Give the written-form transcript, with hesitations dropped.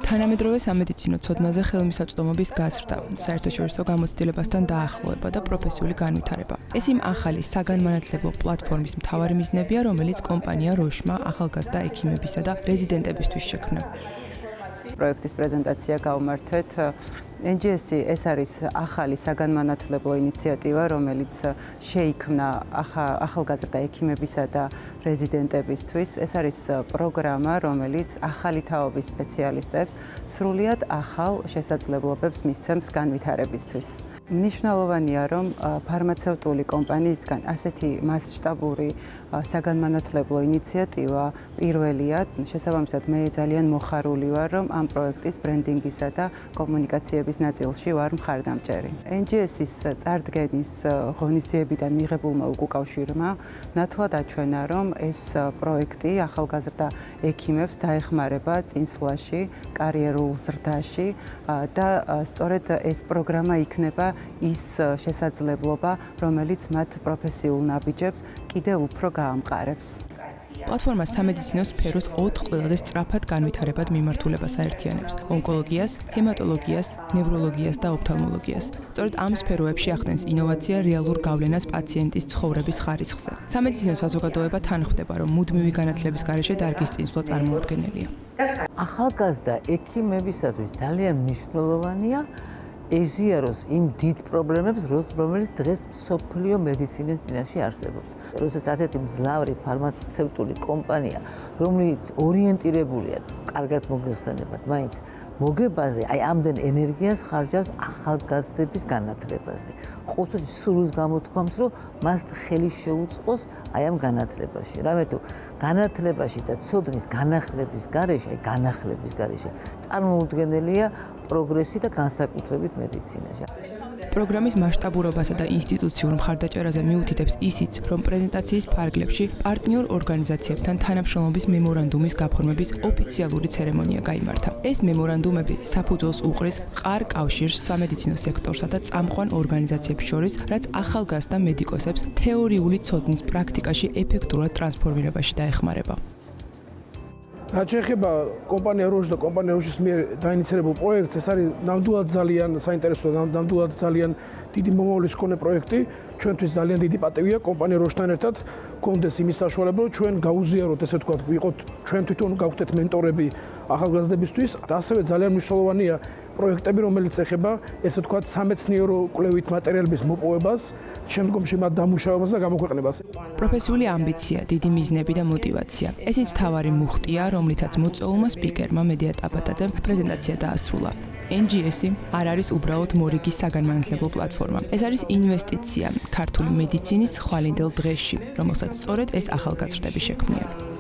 თანამედროვე სამედიცინო ცოდნაზე ხელმისაწვდომობის გაზრდა, საერთაშორისო გამოცდილებასთან დაახლოება და პროფესიული განვითარება. ეს იმ ახალი საგანმანათლებლო პლატფორმის მთავარი მიზნებია, რომელიც კომპანია როშმა ახალგაზრდა ექიმებისა და რეზიდენტებისთვის შექმნა. პროექტის პრეზენტაცია გავმართეთ. NGS-ი ეს არის ახალი საგანმანათლებლო ინიციატივა, რომელიც შეიქმნა ახალგაზრდა ექიმებისა და რეზიდენტებისთვის. ეს არის პროგრამა, რომელიც ახალი თაობის სპეციალისტებს სრულიად ახალ შესაძლებლობებს მისცემს განვითარებისთვის. მნიშვნელოვანია, რომ ფარმაცევტული კომპანიისგან ასეთი მასშტაბური საგანმანათლებლო ინიციატივა პირველია. შესაბამისად, მე ძალიან მოხარული ვარ, რომ ამ პროექტის ბრენდინგისა და კომუნიკაციების ნაწილში ვარ მხარდამჭერი. NGS-ის წარდგენის ღონისძიებიდან მიღებულმა უკავშირმა ნათლად აჩვენა, რომ ეს პროექტი ახალგაზრდა ექიმებს დაეხმარება წინსვლაში, კარიერულ ზრდაში და სწორედ ეს პროგრამა იქნება ის შესაძლებლობა, რომელიც მათ პროფესიულ ნაბიჯებს კიდევ უფრო გაამყარებს. პლატფორმა სამედიცინო სფეროს 4 ყველაზე სწრაფად განვითარებად მიმართულებას აერთიანებს: ონკოლოგიას, ჰემატოლოგიას, ნევროლოგიას და ოფთალმოლოგიას. სწორედ ამ სფეროებში ახდენს ინოვაცია რეალურ გავლენას პაციენტის ცხოვრების ხარისხზე. სამედიცინო საზოგადოება თან ხვდება, რომ მუდმივი განათლების გარეშე დარგის წინსვლა წარმოუდგენელია. ახალგაზრდა ექიმებისათვის ძალიან მნიშვნელოვანია ეზიაროს იმ დიდ პრობლემებს, რომელიც დღეს მსოფლიო მედიცინის წინაშე არსებობს. როდესაც ასეთი მძლავრი ფარმაცევტული კომპანია, რომელიც ორიენტირებულია, კარგად მოგეხსენებათ, მაინც მოგებაზე, ამდენ ენერგიას ხარჯავს ახალგაზრდების განათლებაზე. ყოველთვის სურვილს გამოთქვამს, რომ მას ხელი შეუწყოს ამ განათლებაში. რამე თუ განათლებაში და ცოდნის განახლების გარეშე წარმოუდგენელია პროგრესი და განსაკუთრებით მედიცინაში. პროგრამის მასშტაბურობასა და ინსტიტუციურ მხარდაჭერაზე მიუთითებს ისიც, რომ პრეზენტაციის ფარგლებში პარტნიორ ორგანიზაციებთან თანამშრომლობის მემორანდუმის გაფორმების ოფიციალური ცერემონია გაიმართა. ეს მემორანდუმები საფუძველს უყრის მყარ კავშირს სამედიცინო სექტორსა და წამყვან ორგანიზაციებს შორის, რაც ახალგაზრდა მედიკოსებს თეორიული ცოდნის პრაქტიკაში ეფექტურად ტრანსფორმირებაში დაეხმარება. რაც შეეხება კომპანია როშ და კომპანია როშის მიერ დაინიცირებულ პროექტს, ეს არის ნამდვილად ძალიან საინტერესო და ნამდვილად ძალიან დიდი მომავლის მქონე პროექტი. ჩვენთვის ძალიან დიდი პატივია კომპანია როშთან ერთად გქონდეს იმის საშუალება, რომ ჩვენ გაუზიაროთ, ესე ვთქვათ, ვიყოთ ჩვენ თვითონ გავხდეთ მენტორები ახალგაზრდებისთვის და ასევე ძალიან მნიშვნელოვანია პროექტები, რომელიც ეხება, ესე ვთქვათ, სამეცნიერო კვლევით მასალების მოპოვებას, შემდგომში მათ დამუშავებას და გამოქვეყნებას. პროფესიული ამბიცია, დიდი მიზნები და мотиваცია. ეს ის მთავარი მუხტია, რომლითაც მოწვეულმა სპიკერმა მედია ტაბატაძემ პრეზენტაცია დაასრულა. NGS-ი არ არის უბრალოდ მორიგი საგანმანათლებლო პლატფორმა. ეს არის ინვესტიცია ქართული მედიცინის ხვალინდელ დღეში, რომელსაც სწორედ ეს ახალგაზრდები შექმნიან.